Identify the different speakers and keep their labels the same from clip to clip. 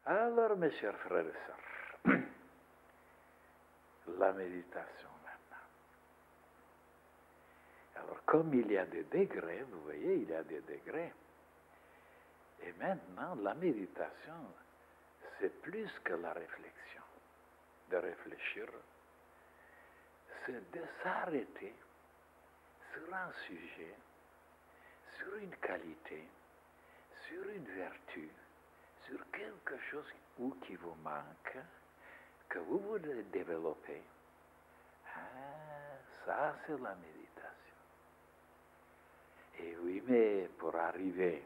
Speaker 1: Alors, mes chers frères et sœurs, la méditation maintenant. Alors, comme il y a des degrés, vous voyez, il y a des degrés. Et maintenant, la méditation, c'est plus que la réflexion. De réfléchir, c'est de s'arrêter sur un sujet, sur une qualité, sur une vertu, sur quelque chose qui vous manque, que vous voulez développer. Ah, ça, c'est la méditation. Et oui, mais pour arriver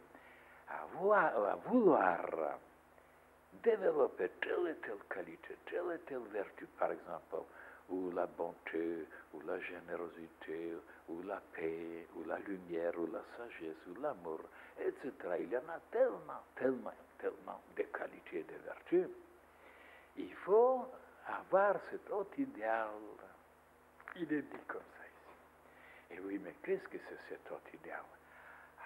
Speaker 1: à vouloir développer telle et telle qualité, telle et telle vertu, par exemple, ou la bonté, ou la générosité, ou la paix, ou la lumière, ou la sagesse, ou l'amour, etc. Il y en a tellement de qualités et de vertus. Il faut avoir cet autre idéal. Il est dit comme ça ici. Et oui, mais qu'est-ce que c'est cet autre idéal?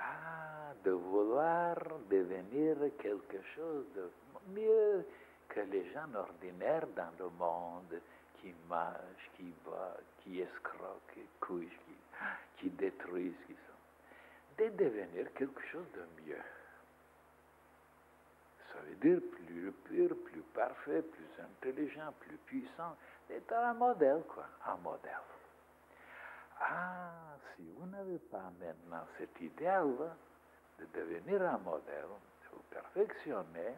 Speaker 1: Ah, de vouloir devenir quelque chose de mieux que les gens ordinaires dans le monde, qui mangent, qui boivent, qui escroquent, qui couchent, qui détruisent, qui sont. De devenir quelque chose de mieux. Ça veut dire plus pur, plus parfait, plus intelligent, plus puissant. C'est un modèle, quoi, un modèle. Ah, si vous n'avez pas maintenant cet idéal de devenir un modèle, de vous perfectionner,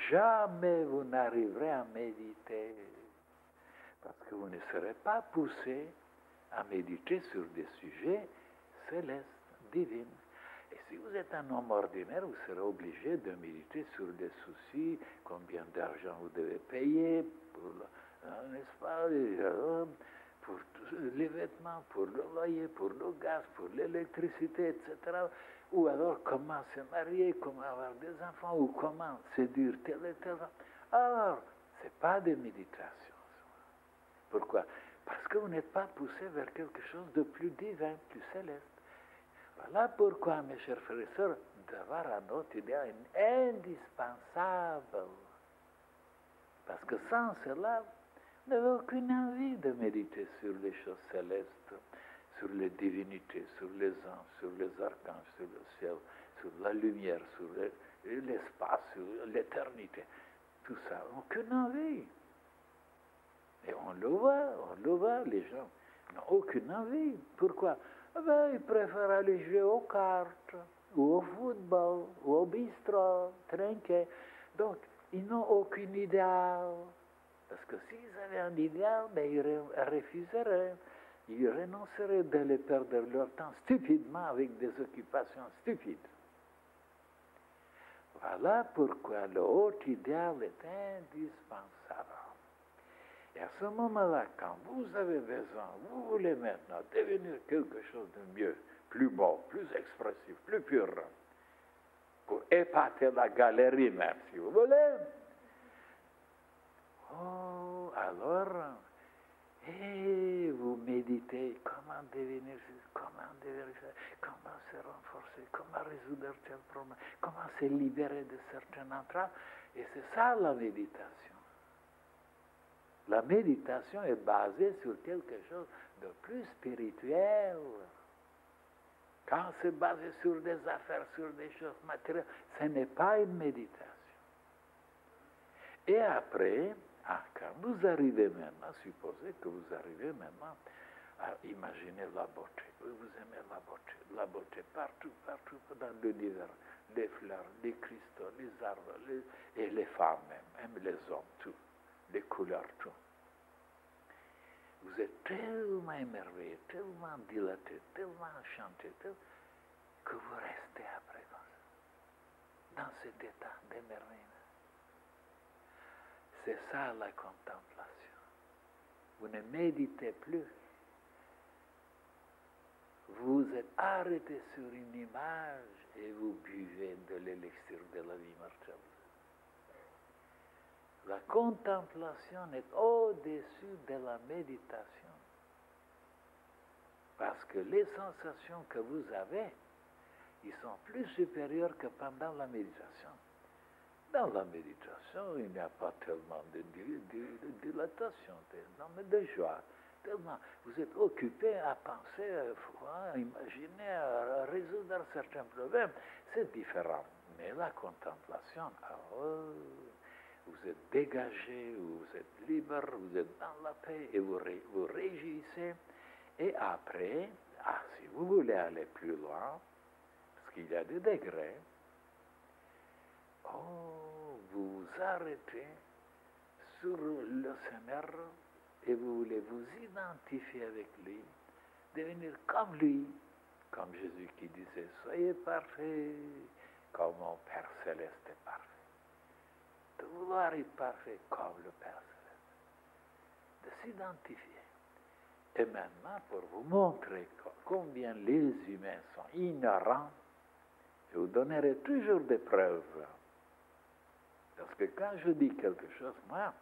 Speaker 1: jamais vous n'arriverez à méditer. Parce que vous ne serez pas poussé à méditer sur des sujets célestes, divins. Et si vous êtes un homme ordinaire, vous serez obligé de méditer sur des soucis, combien d'argent vous devez payer, n'est-ce pas, pour les vêtements, pour le loyer, pour le gaz, pour l'électricité, etc. Ou alors comment se marier, comment avoir des enfants, ou comment séduire tel et tel. Alors, ce n'est pas de méditation. Pourquoi? Parce que vous n'êtes pas poussé vers quelque chose de plus divin, plus céleste. Voilà pourquoi, mes chers frères et sœurs, d'avoir un autre idéal est indispensable. Parce que sans cela, vous n'avez aucune envie de méditer sur les choses célestes, sur les divinités, sur les anges, sur les archanges, sur le ciel, sur la lumière, sur l'espace, sur l'éternité. Tout ça, aucune envie. Et on le voit, les gens n'ont aucune envie. Pourquoi? Ils préfèrent aller jouer aux cartes, ou au football, ou au bistrot, trinquer. Donc, ils n'ont aucun idéal. Parce que s'ils avaient un idéal, ils refuseraient. Ils renonceraient de perdre leur temps stupidement avec des occupations stupides. Voilà pourquoi le haut idéal est indispensable. Et à ce moment-là, quand vous avez besoin, vous voulez maintenant devenir quelque chose de mieux, plus beau, plus expressif, plus pur, pour épater la galerie même, si vous voulez. Oh, alors, et vous méditez comment devenir, comment se renforcer, comment résoudre tel problème, comment se libérer de certaines entraves. Et c'est ça la méditation. La méditation est basée sur quelque chose de plus spirituel. Quand c'est basé sur des affaires, sur des choses matérielles, ce n'est pas une méditation. Et après, quand vous arrivez maintenant, supposez que vous arrivez maintenant à imaginer la beauté. Vous aimez la beauté partout dans l'univers. Les fleurs, les cristaux, les arbres, et les femmes même les hommes, tout. Les couleurs, tout. Vous êtes tellement émerveillé, tellement dilaté, tellement enchanté, que vous restez après dans cet état d'émerveillement. C'est ça la contemplation. Vous ne méditez plus. Vous êtes arrêté sur une image et vous buvez de l'élixir de la vie mortelle. La contemplation est au-dessus de la méditation. Parce que les sensations que vous avez, ils sont plus supérieures que pendant la méditation. Dans la méditation, il n'y a pas tellement de dilatation, tellement, mais de joie. Tellement, vous êtes occupé à penser, à imaginer, à résoudre certains problèmes. C'est différent. Mais la contemplation, vous êtes dégagé, vous êtes libre, vous êtes dans la paix et vous réjouissez. Et après, si vous voulez aller plus loin, parce qu'il y a des degrés, vous vous arrêtez sur le Seigneur et vous voulez vous identifier avec lui, devenir comme lui, comme Jésus qui disait, soyez parfaits, comme mon Père Céleste est parfait. De vouloir être parfait comme le Père Céleste. De s'identifier. Et maintenant, pour vous montrer combien les humains sont ignorants, je vous donnerai toujours des preuves. Parce que quand je dis quelque chose, moi,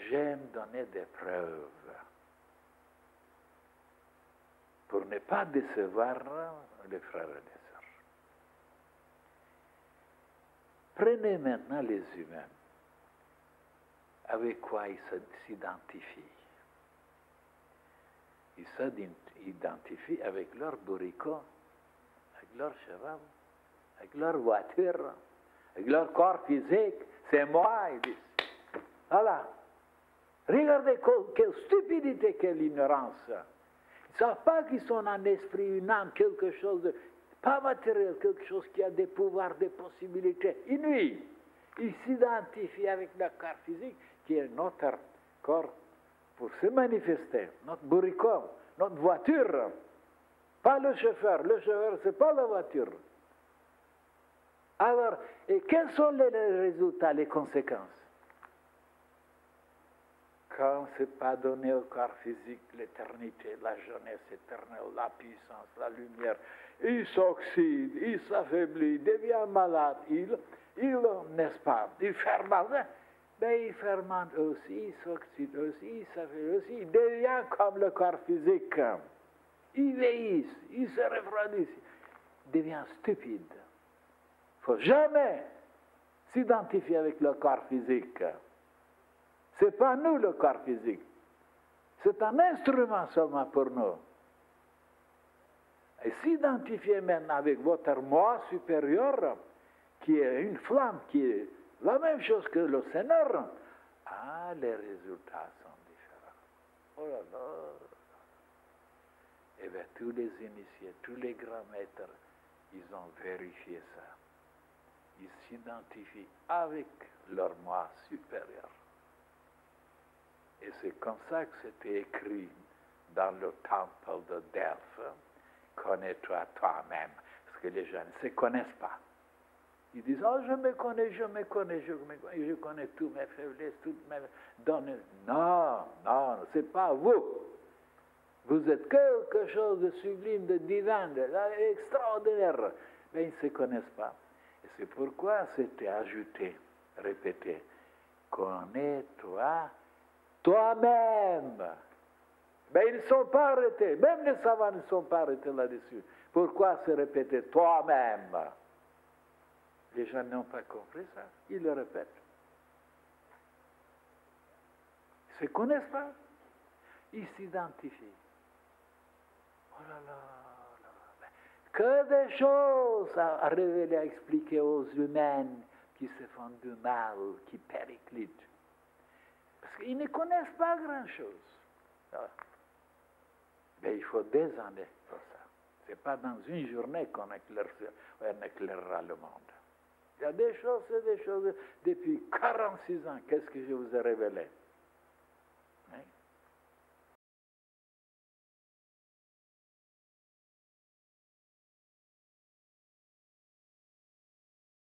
Speaker 1: j'aime donner des preuves pour ne pas décevoir les frères et les sœurs. Prenez maintenant les humains. Avec quoi ils s'identifient? Ils s'identifient avec leur bourricot, avec leur cheval, avec leur voiture, avec leur corps physique. C'est moi, ils disent. Voilà. Regardez quelle stupidité, quelle ignorance. Ils ne savent pas qu'ils sont un esprit, une âme, quelque chose de pas matériel, quelque chose qui a des pouvoirs, des possibilités inouïes. Ils s'identifient avec le corps physique, qui est notre corps pour se manifester, notre bourricot, notre voiture. Pas le chauffeur. Le chauffeur, ce n'est pas la voiture. Alors, et quels sont les résultats, les conséquences? Quand ce n'est pas donné au corps physique l'éternité, la jeunesse éternelle, la puissance, la lumière, il s'oxyde, il s'affaiblit, il devient malade, il n'est-ce pas, il fermente, mais il fermente aussi, il s'oxyde aussi, il s'affaiblit aussi, il devient comme le corps physique. Il vieillit, il se refroidit, il devient stupide. Il ne faut jamais s'identifier avec le corps physique. Ce n'est pas nous le corps physique. C'est un instrument seulement pour nous. Et s'identifier maintenant avec votre moi supérieur, qui est une flamme, qui est la même chose que le Seigneur, les résultats sont différents. Oh là là. Eh bien, tous les initiés, tous les grands maîtres, ils ont vérifié ça. Ils s'identifient avec leur moi supérieur. Et c'est comme ça que c'était écrit dans le temple de Delphes, connais-toi toi-même. Parce que les gens ne se connaissent pas. Ils disent, je me connais, je connais toutes mes faiblesses, toutes mes données. Non, c'est pas vous. Vous êtes quelque chose de sublime, de divin, d'extraordinaire. Mais ils ne se connaissent pas. Et c'est pourquoi c'était ajouté, répété, connais-toi toi-même. Mais ils ne sont pas arrêtés. Même les savants ne sont pas arrêtés là-dessus. Pourquoi se répéter toi-même? Les gens n'ont pas compris ça. Ils le répètent. Ils ne se connaissent pas. Ils s'identifient. Oh là là, que des choses à révéler, à expliquer aux humains qui se font du mal, qui périclitent. Parce qu'ils ne connaissent pas grand-chose. Mais il faut des années pour ça. Ce n'est pas dans une journée qu'on éclairera le monde. Il y a des choses, depuis 46 ans, qu'est-ce que je vous ai révélé?